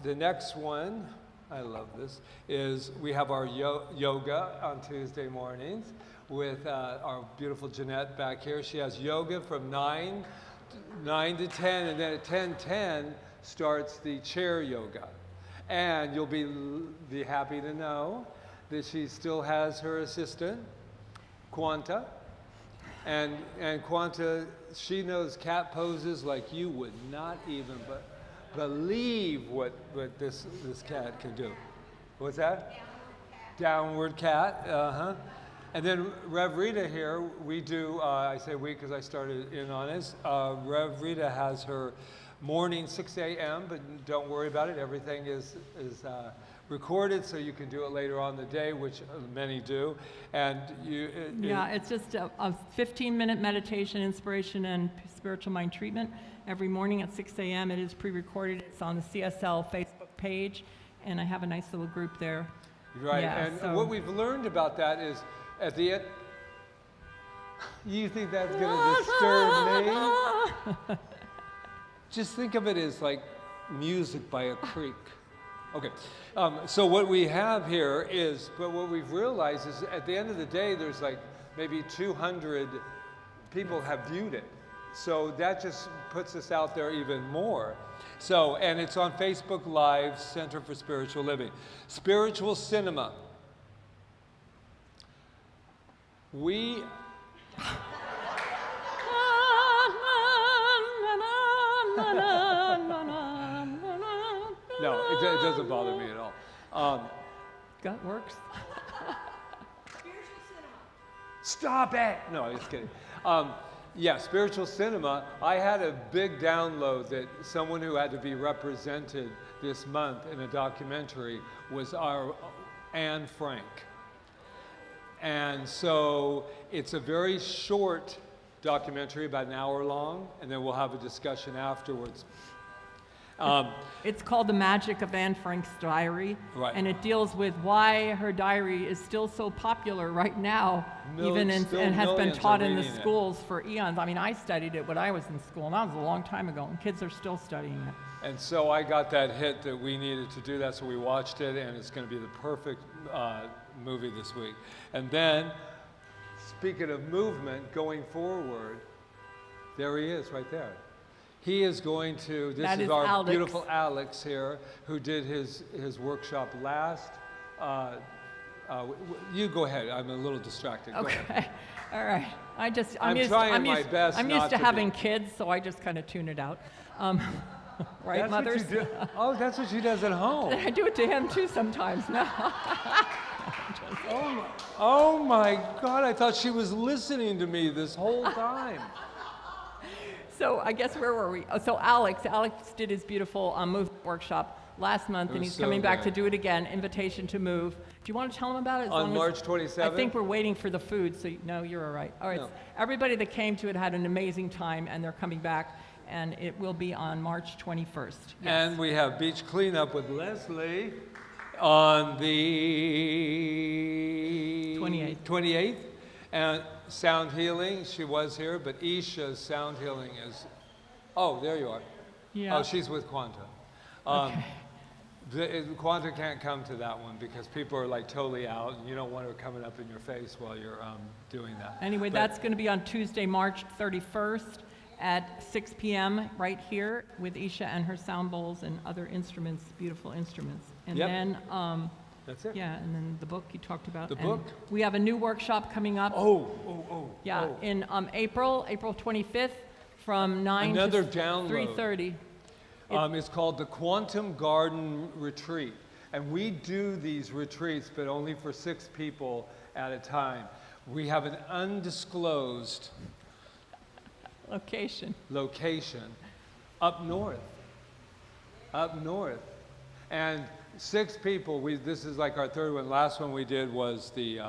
the next one, I love this, is we have our yoga on Tuesday mornings with our beautiful Jeanette back here. She has yoga from 9 to 10, and then at 10:10 starts the chair yoga. And you'll be happy to know that she still has her assistant, Quanta. And Quanta, she knows cat poses like you would not even believe what this cat can do. What's that? Downward cat. Uh-huh. And then Rev Rita here, we do, I say we because I started in on this. Rev Rita has her morning 6 a.m., but don't worry about it. Everything is recorded, so you can do it later on in the day, which many do. And it's just a 15-minute meditation, inspiration, and spiritual mind treatment every morning at 6 a.m. It is pre-recorded. It's on the CSL Facebook page, and I have a nice little group there. Right, yeah, and so what we've learned about that is at the end, you think that's going to disturb me? Just think of it as like music by a creek. Okay, so what we have here is, but what we've realized is at the end of the day, there's like maybe 200 people have viewed it. So that just puts us out there even more. So, and it's on Facebook Live, Center for Spiritual Living. Spiritual Cinema. We... No, it doesn't bother me at all. Gut works. Stop it! No, I'm just kidding. Yeah, spiritual cinema. I had a big download that someone who had to be represented this month in a documentary was our Anne Frank. And so it's a very short documentary, about an hour long, and then we'll have a discussion afterwards. It's called The Magic of Anne Frank's Diary, Right. and it deals with why her diary is still so popular right now, and has been millions taught are in the reading it. schools for eons. I mean, I studied it when I was in school, and that was a long time ago, and kids are still studying it. And so I got that hit that we needed to do that, so we watched it, and it's going to be the perfect movie this week. And then, speaking of movement, going forward, there he is right there. He is going to, this That is is our Alex. beautiful Alex here, who did his workshop last. You go ahead, I'm a little distracted. Go ahead. Okay, all right. I'm trying my best I'm not used to to having be. kids, so I just kind of tune it out. Right, That's mothers? what you do. Oh, that's what she does at home. I do it to him too sometimes. No. Oh my God, I thought she was listening to me this whole time. So I guess where were we? Oh, so Alex did his beautiful movement workshop last month, It and was he's so coming back to good. do it again. Invitation to move. Do you want to tell him about it? As On long as- March 27th? I think we're waiting for the food, so no, you're all right. All right. No. Everybody that came to it had an amazing time, and they're coming back, and it will be on March 21st. Yes. And we have beach cleanup with Leslie on the 28th. And sound healing, she was here, but Isha's sound healing is, oh, there you are. Yeah. Oh, she's with Quanta. Okay. Quanta can't come to that one because people are like totally out, and you don't want her coming up in your face while you're doing that. Anyway, But- that's going to be on Tuesday, March 31st at 6 p.m. right here with Isha and her sound bowls and other instruments, beautiful instruments. And Yep. then, That's it. yeah, and then the book you talked about. The And book? We have a new workshop coming up. Yeah, oh. in April 25th from 9 Another to download. 3:30. It's called the Quantum Garden Retreat. And we do these retreats, but only for 6 people at a time. We have an undisclosed location up north. And 6 people, this is like our third one. Last one we did was the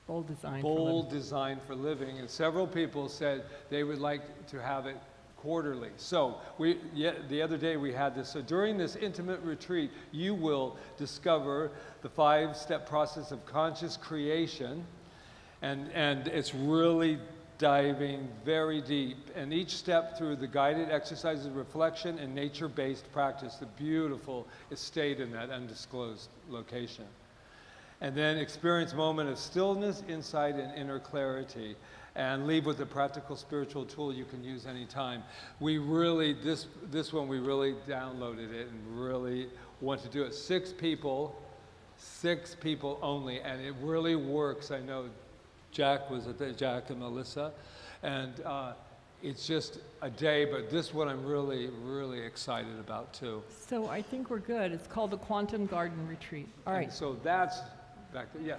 Bold design. for Bold Design for Living, and several people said they would like to have it quarterly. So the other day we had this. So during this intimate retreat, you will discover the 5-step process of conscious creation, and it's really diving very deep. And each step through the guided exercises of reflection and nature-based practice, the beautiful estate in that undisclosed location. And then experience a moment of stillness, insight, and inner clarity, and leave with a practical spiritual tool you can use anytime. We really, this one, we really downloaded it and really want to do it. 6 people only, and it really works. I know Jack and Melissa, and it's just a day, but this one I'm really, really excited about too. So I think we're good. It's called the Quantum Garden Retreat. All right. And so that's back there, yeah.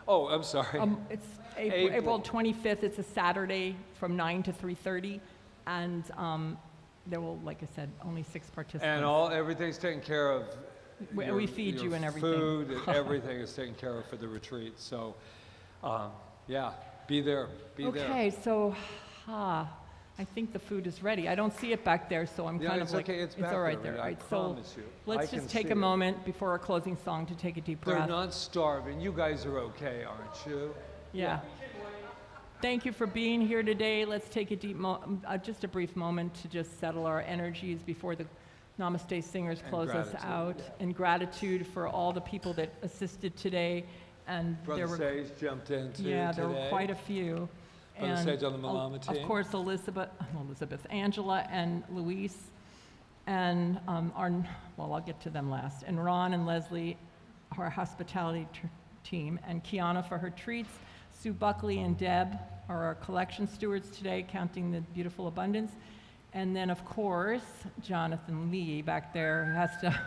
Oh, I'm sorry. It's April 25th. It's a Saturday from 9 to 3:30, and there will, like I said, only 6 participants. And everything's taken care of. We feed you and everything. Food and everything is taken care of for the retreat. So, yeah, be there. Be there. Okay, so I think the food is ready. I don't see it back there, so I'm Yeah, kind it's of like, okay. It's back all right there, there. All I right, so promise you. I let's can just take see a it. moment before our closing song to take a deep They're breath. not starving. You guys are okay, aren't you? Yeah. Thank you for being here today. Let's take a deep, just a brief moment to just settle our energies before the Namaste Singers And close us gratitude, out. And gratitude for all the people that assisted today. And Brother Sage jumped in too yeah, today. there were quite a few. Brother Sage on the Malama team. Of course, Elizabeth, Angela, and Luis, and I'll get to them last. And Ron and Leslie, our hospitality team, and Kiana for her treats. Sue Buckley and Deb are our collection stewards today, counting the beautiful abundance. And then, of course, Jonathan Lee back there has to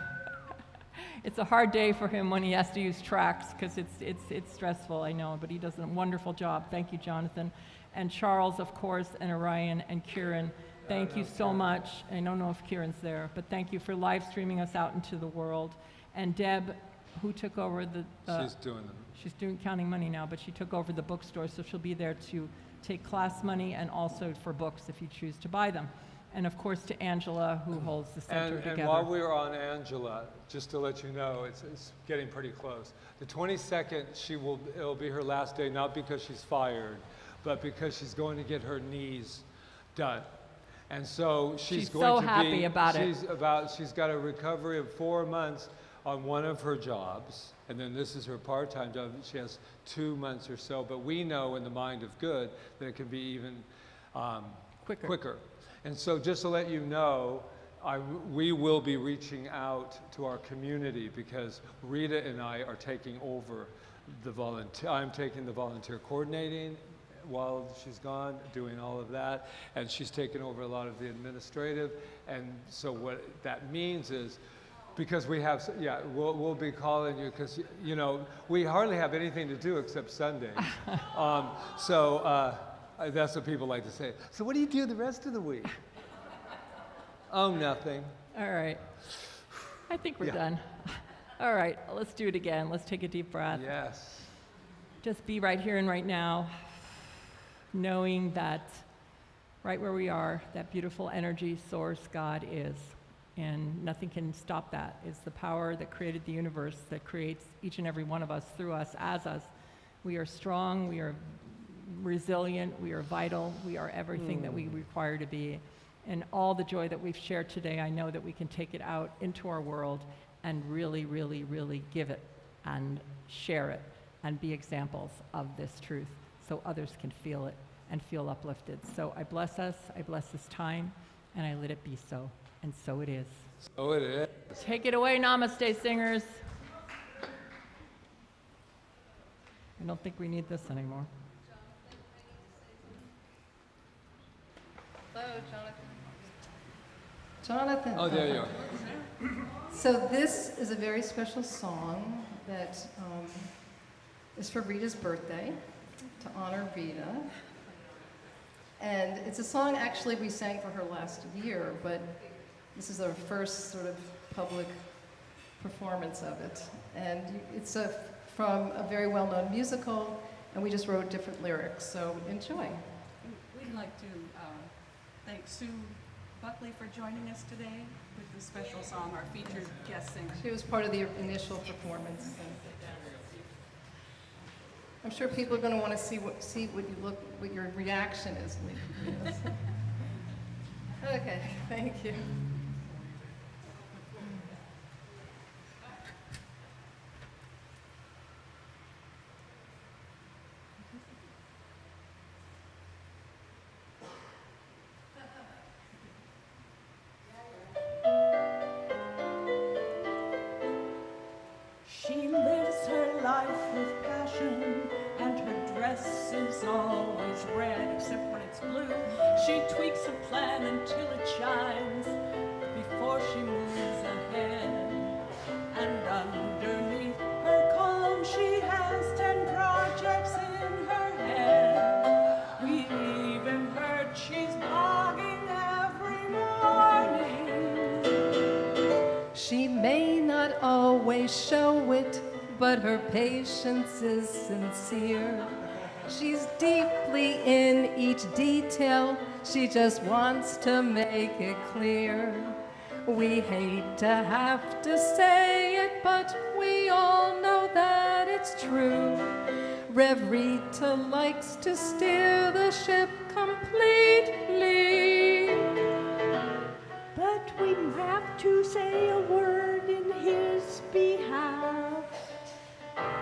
It's a hard day for him when he has to use tracks because it's stressful, I know, but he does a wonderful job. Thank you, Jonathan. And Charles, of course, and Orion and Kieran, thank you so much. I don't know if Kieran's there, but thank you for live streaming us out into the world. And Deb, who took over the... She's doing them. She's doing counting money now, but she took over the bookstore, so she'll be there to take class money and also for books if you choose to buy them. And of course to Angela, who holds the center together. And while we were on Angela, just to let you know, it's getting pretty close. The 22nd, it'll be her last day, not because she's fired, but because she's going to get her knees done. And so she's going so to happy be, about it. She's got a recovery of 4 months on one of her jobs, and then this is her part-time job. She has 2 months or so, but we know in the mind of good that it can be even quicker. And so just to let you know, we will be reaching out to our community because Rita and I are taking over the volunteer. I'm taking the volunteer coordinating while she's gone, doing all of that, and she's taken over a lot of the administrative. And so what that means is, because we have, we'll be calling you because, you know, we hardly have anything to do except Sundays. That's what people like to say. So what do you do the rest of the week? Oh, nothing. All right. I think we're done. All right, let's do it again. Let's take a deep breath. Yes. Just be right here and right now, knowing that right where we are, that beautiful energy source God is. And nothing can stop that. It's the power that created the universe, that creates each and every one of us, through us, as us. We are strong, we are resilient, we are vital, we are everything that we require to be. And all the joy that we've shared today, I know that we can take it out into our world and really, really, really give it and share it and be examples of this truth so others can feel it and feel uplifted. So I bless us, I bless this time, and I let it be so. And so it is. So it is. Take it away, Namaste Singers. I don't think we need this anymore. Hello, Jonathan. Oh, there you are. So this is a very special song that is for Rita's birthday, to honor Rita. And it's a song actually we sang for her last year, but this is our first sort of public performance of it. And it's from a very well-known musical, and we just wrote different lyrics, so enjoy. We'd like to thank Sue Buckley for joining us today with this special song, our featured guest singer. She was part of the initial performance. I'm sure people are going to want to see what your reaction is. Okay, thank you. She lives her life with passion, and her dress is always red, except when it's blue. She tweaks a plan until it shines before she moves ahead. And underneath her calm, she has 10 projects in her head. We even heard she's blogging every morning. She may not always show it, but her patience is sincere. She's deeply in each detail, she just wants to make it clear. We hate to have to say it, but we all know that it's true. Rev Rita likes to steer the ship completely. But we have to say a word in his behalf.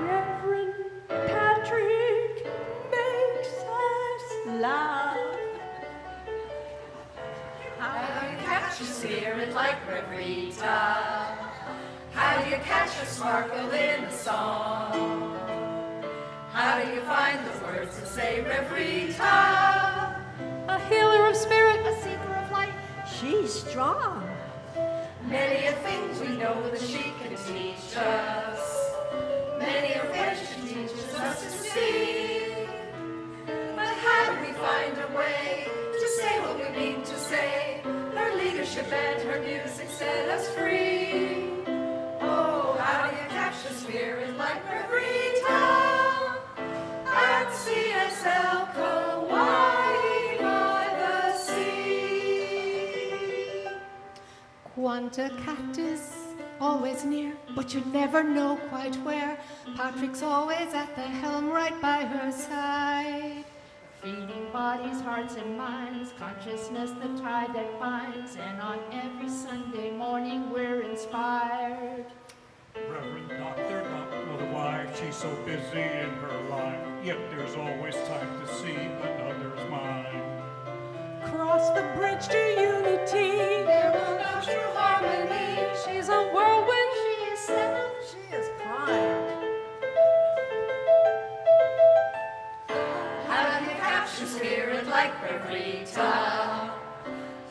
Reverend Patrick makes us laugh. How do you catch a spirit like Rev Rita? How do you catch a sparkle in a song? How do you find the words to say Rev Rita? A healer of spirit, A seeker of light, she's strong. Many a things we know that she can teach and her music set us free. Oh, how do you capture spirit like Rita at CSL Kauai by the sea? Quanta cactus, always near, but you never know quite where. Patrick's always at the helm, right by her side. Feeding bodies, hearts, and minds, consciousness, the tie that binds, and on every Sunday morning we're inspired. Reverend Doctor, don't know why she's so busy in her life, yet there's always time to see another's mind. Cross the bridge to unity. There will know true harmony. She's a whirlwind. She is settled, she is kind. How do you capture spirit like Rita?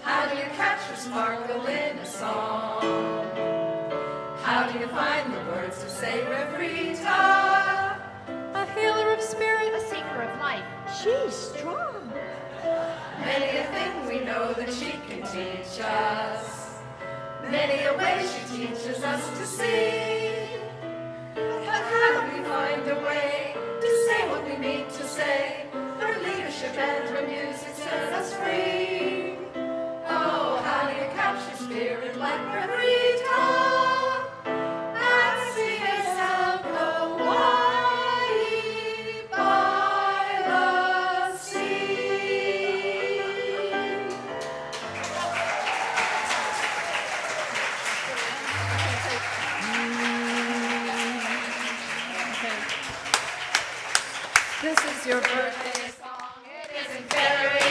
How do you capture sparkle in a song? How do you find the words to say Rita? A healer of spirit. A seeker of light. She's strong. Many a thing we know that she can teach us. Many a way she teaches us to see. But how do we find a way to say what we mean to say? Her leadership and her music set us free. Oh, how do you capture spirit like Rita at CSL Kauai by the sea? This is your birthday song. It isn't very